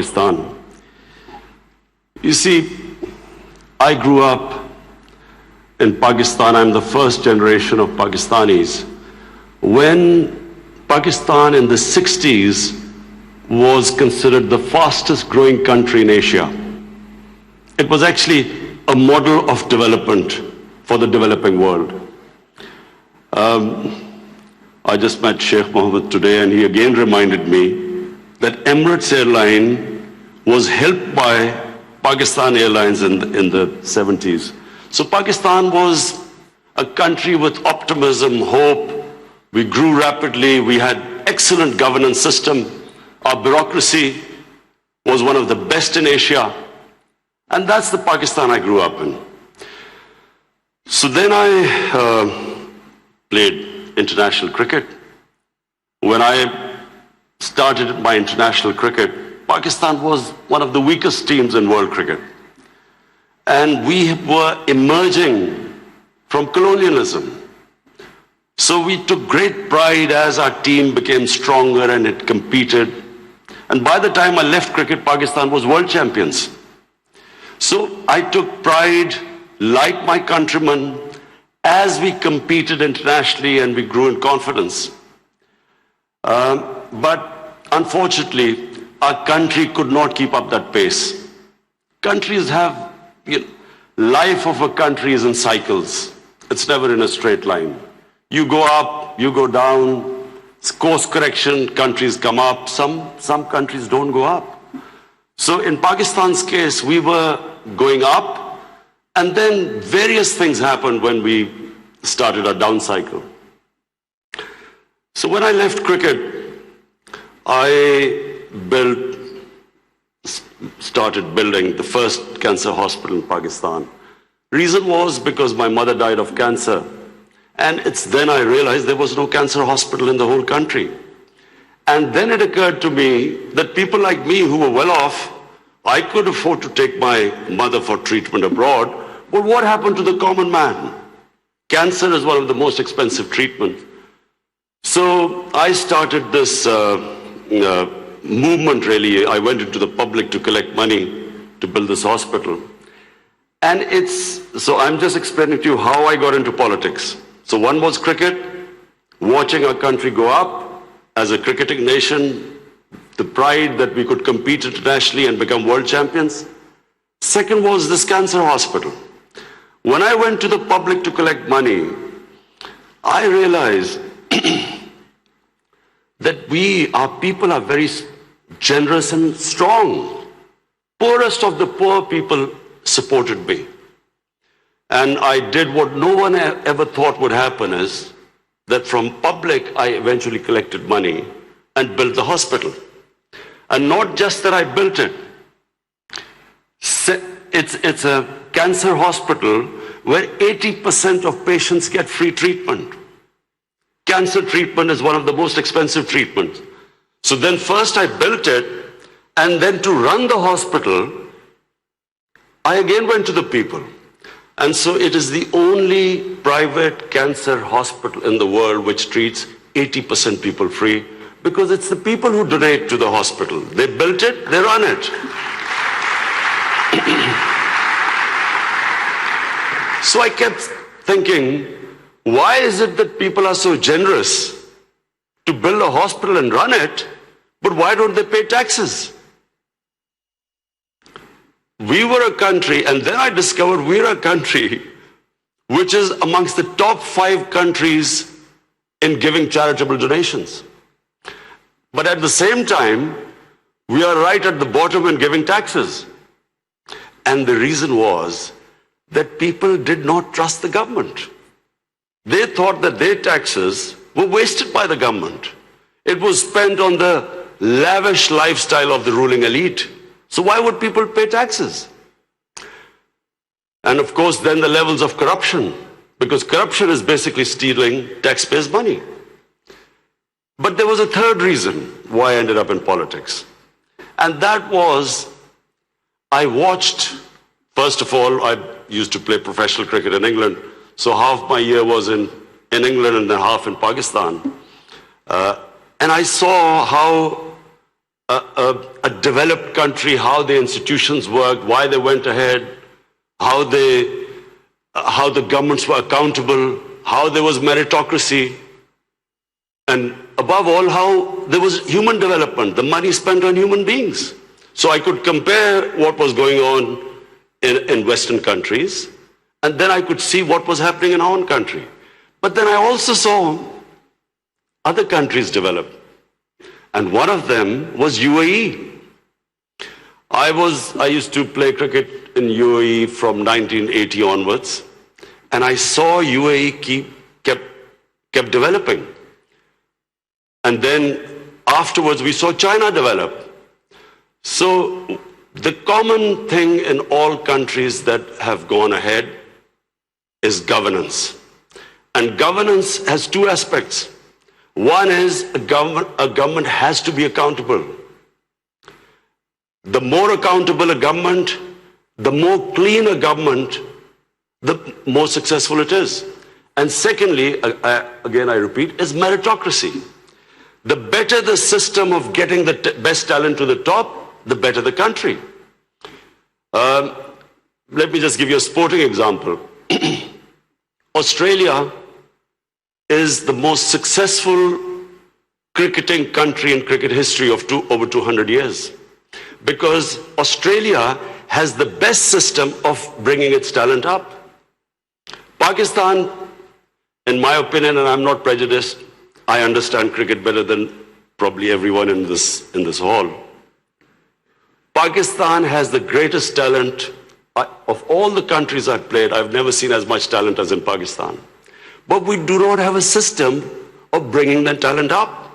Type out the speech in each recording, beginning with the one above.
Pakistan. You see, I grew up in Pakistan. I'm the first generation of Pakistanis. When Pakistan in the 60s was considered the fastest growing country in Asia. It was actually a model of development for the developing world. I just met Sheikh Mohammed today, and he again reminded me that Emirates Airline was helped by Pakistan Airlines in the 70s. So Pakistan was a country with optimism, hope. We grew rapidly. We had excellent governance system. Our bureaucracy was one of the best in Asia. And that's the Pakistan I grew up in. So then I played international cricket. When I started my international cricket, Pakistan was one of the weakest teams in world cricket. And we were emerging from colonialism. So we took great pride as our team became stronger and it competed. And by the time I left cricket, Pakistan was world champions. So I took pride, like my countrymen, as we competed internationally and we grew in confidence. But unfortunately, our country could not keep up that pace. Countries have, life of a country is in cycles. It's never in a straight line. You go up, you go down, course correction, countries come up, some countries don't go up. So in Pakistan's case, we were going up, and then various things happened when we started our down cycle. So when I left cricket, I started building the first cancer hospital in Pakistan. Reason was because my mother died of cancer. And it's then I realized there was no cancer hospital in the whole country. And then it occurred to me that people like me who were well off, I could afford to take my mother for treatment abroad. But what happened to the common man? Cancer is one of the most expensive treatments. So I started this movement really. I went into the public to collect money to build this hospital. And so I'm just explaining to you how I got into politics. So one was cricket, watching our country go up as a cricketing nation, the pride that we could compete internationally and become world champions. Second was this cancer hospital. When I went to the public to collect money, I realized that our people are very generous and strong. Poorest of the poor people supported me. And I did what no one ever thought would happen, is that from public, I eventually collected money and built the hospital. And not just that I built it. It's a cancer hospital where 80% of patients get free treatment. Cancer treatment is one of the most expensive treatments. So then first I built it, and then to run the hospital, I again went to the people. And so it is the only private cancer hospital in the world which treats 80% people free, because it's the people who donate to the hospital. They built it, they run it. So I kept thinking, why is it that people are so generous to build a hospital and run it, but why don't they pay taxes? We were a country, and then I discovered we're a country which is amongst the top 5 countries in giving charitable donations. But at the same time, we are right at the bottom in giving taxes. And the reason was that people did not trust the government. They thought that their taxes were wasted by the government. It was spent on the lavish lifestyle of the ruling elite. So why would people pay taxes? And of course, then the levels of corruption, because corruption is basically stealing taxpayers' money. But there was a third reason why I ended up in politics. And that was, I watched, first of all, I used to play professional cricket in England. So half my year was in England and then half in Pakistan. And I saw how a developed country, how the institutions worked, why they went ahead, how the governments were accountable, how there was meritocracy, and above all, how there was human development, the money spent on human beings. So I could compare what was going on in Western countries, and then I could see what was happening in our own country. But then I also saw other countries develop. And one of them was UAE. I used to play cricket in UAE from 1980 onwards, and I saw UAE kept developing. And then afterwards we saw China develop. So the common thing in all countries that have gone ahead is governance. And governance has two aspects. One is a government has to be accountable. The more accountable a government, the more clean a government, the more successful it is. And secondly, again I repeat, is meritocracy. The better the system of getting the best talent to the top, the better the country. Let me just give you a sporting example. Australia is the most successful cricketing country in cricket history of over 200 years, because Australia has the best system of bringing its talent up. Pakistan, in my opinion, and I'm not prejudiced, I understand cricket better than probably everyone in this hall. Pakistan has the greatest talent. Of all the countries I've played, I've never seen as much talent as in Pakistan. But we do not have a system of bringing that talent up.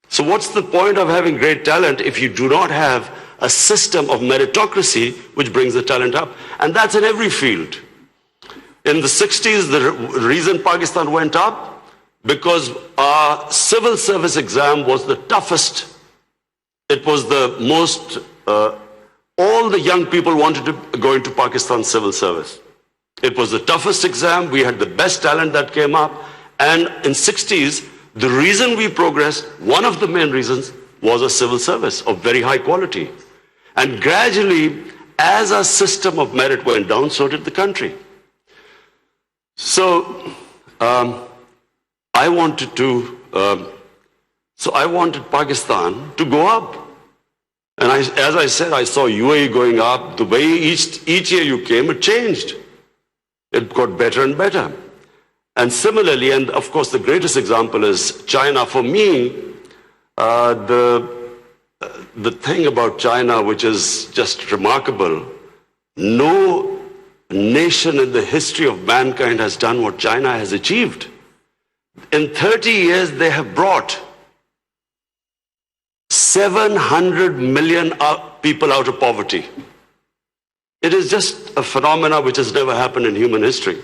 So what's the point of having great talent if you do not have a system of meritocracy which brings the talent up? And that's in every field. In the 60s, the reason Pakistan went up, because our civil service exam was the toughest. It was the most, all the young people wanted to go into Pakistan civil service. It was the toughest exam. We had the best talent that came up. And in 60s, the reason we progressed, one of the main reasons, was a civil service of very high quality. And gradually, as our system of merit went down, so did the country. So I wanted Pakistan to go up. And as I said, I saw UAE going up. The way each year you came, it changed. It got better and better. And similarly, and of course the greatest example is China. For me, the thing about China which is just remarkable, no nation in the history of mankind has done what China has achieved. In 30 years, they have brought 700 million people out of poverty. It is just a phenomenon which has never happened in human history.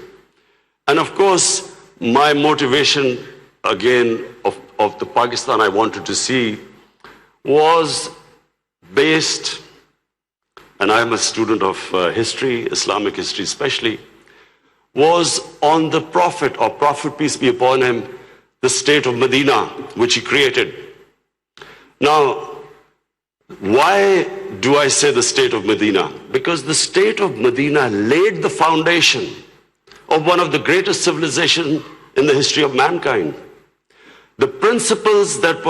And of course, my motivation, again, of the Pakistan I wanted to see was based, and I am a student of history, Islamic history especially, was on the Prophet, or Prophet, peace be upon him, the state of Medina, which he created. Now, why do I say the state of Medina? Because the state of Medina laid the foundation of one of the greatest civilizations in the history of mankind. The principles that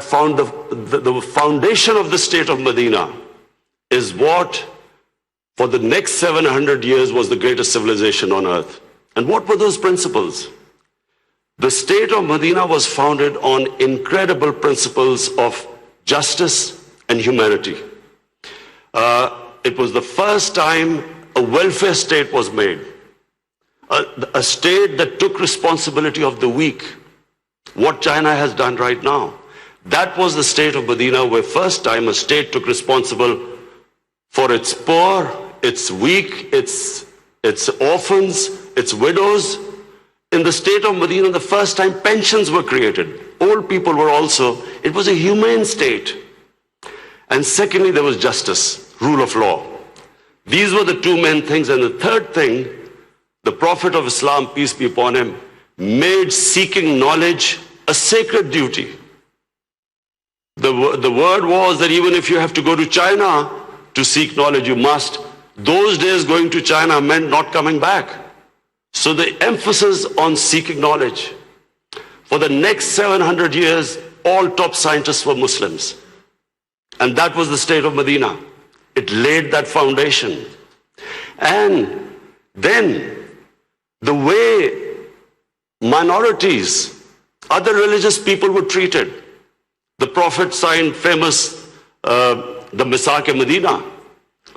found the foundation of the state of Medina is what for the next 700 years was the greatest civilization on earth. And what were those principles? The state of Medina was founded on incredible principles of justice and humanity. It was the first time a welfare state was made, a state that took responsibility of the weak, what China has done right now. That was the state of Medina, where first time a state took responsible for its poor, its weak, its orphans, its widows. In the state of Medina, the first time pensions were created. Old people were also, it was a humane state. And secondly, there was justice, rule of law. These were the two main things. And the third thing, the Prophet of Islam, peace be upon him, made seeking knowledge a sacred duty. The word was that even if you have to go to China to seek knowledge, you must. Those days going to China meant not coming back. So the emphasis on seeking knowledge. For the next 700 years, all top scientists were Muslims. And that was the state of Medina. It laid that foundation. And then the way minorities, other religious people were treated. The Prophet signed famous, the Misaq-e-Medina.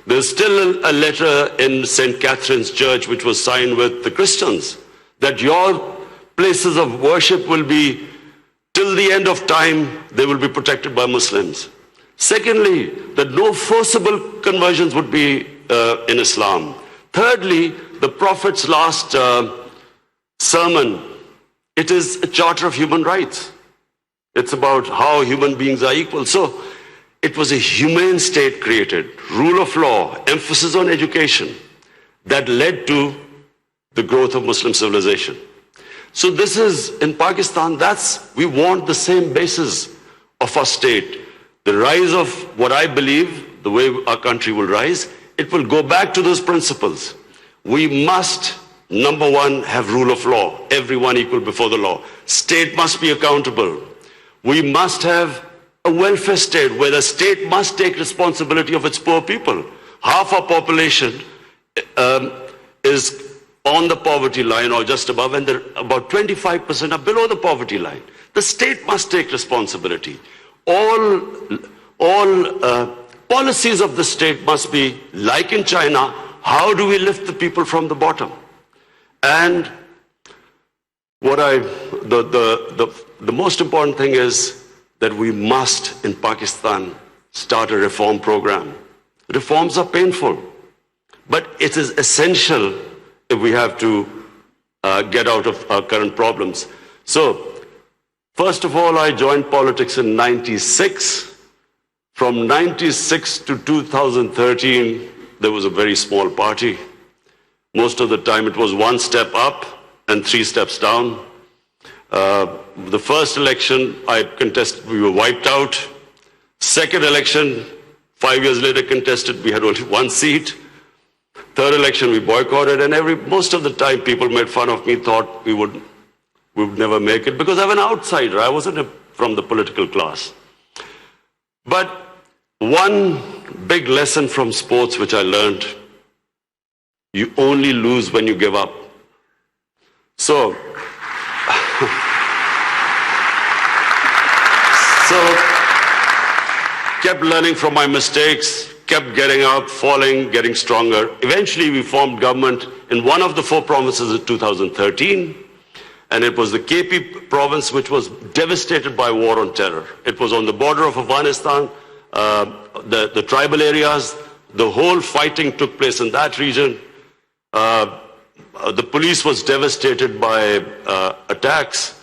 There's still a letter in St. Catherine's Church which was signed with the Christians that your places of worship will be, till the end of time, they will be protected by Muslims. Secondly, that no forcible conversions would be in Islam. Thirdly, the Prophet's last sermon, it is a charter of human rights. It's about how human beings are equal. So it was a humane state created, rule of law, emphasis on education, that led to the growth of Muslim civilization. So this is, in Pakistan, we want the same basis of our state. The rise of what I believe, the way our country will rise, it will go back to those principles. We must, number one, have rule of law, everyone equal before the law. State must be accountable. We must have a welfare state where the state must take responsibility of its poor people. Half our population is on the poverty line or just above, and about 25% are below the poverty line. The state must take responsibility. All policies of the state must be like in China. How do we lift the people from the bottom? And the most important thing is that we must, in Pakistan, start a reform program. Reforms are painful, but it is essential if we have to get out of our current problems. So, first of all, I joined politics in '96. From '96 to 2013, there was a very small party. Most of the time it was one step up and three steps down. The first election I contested, we were wiped out. Second election, 5 years later contested, we had only one seat. Third election, we boycotted, and most of the time people made fun of me, thought we would never make it, because I'm an outsider. I wasn't from the political class. But one big lesson from sports which I learned, you only lose when you give up. So kept learning from my mistakes, kept getting up, falling, getting stronger. Eventually we formed government in one of the four provinces in 2013. And it was the KP province which was devastated by war on terror. It was on the border of Afghanistan, the tribal areas, the whole fighting took place in that region. The police was devastated by attacks.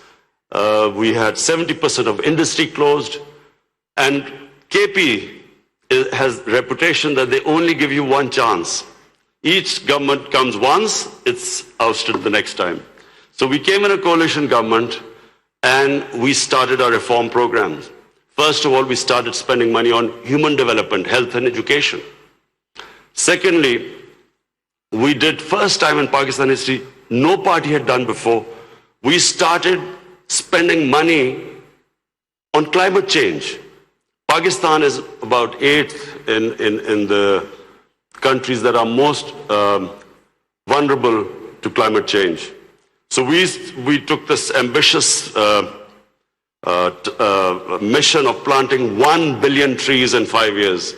We had 70% of industry closed. And KP has a reputation that they only give you one chance. Each government comes once, it's ousted the next time. So we came in a coalition government and we started our reform programs. First of all, we started spending money on human development, health and education. Secondly, we did, first time in Pakistan history, no party had done before, we started spending money on climate change. Pakistan is about 8th in the countries that are most vulnerable to climate change. So we took this ambitious mission of planting 1 billion trees in 5 years.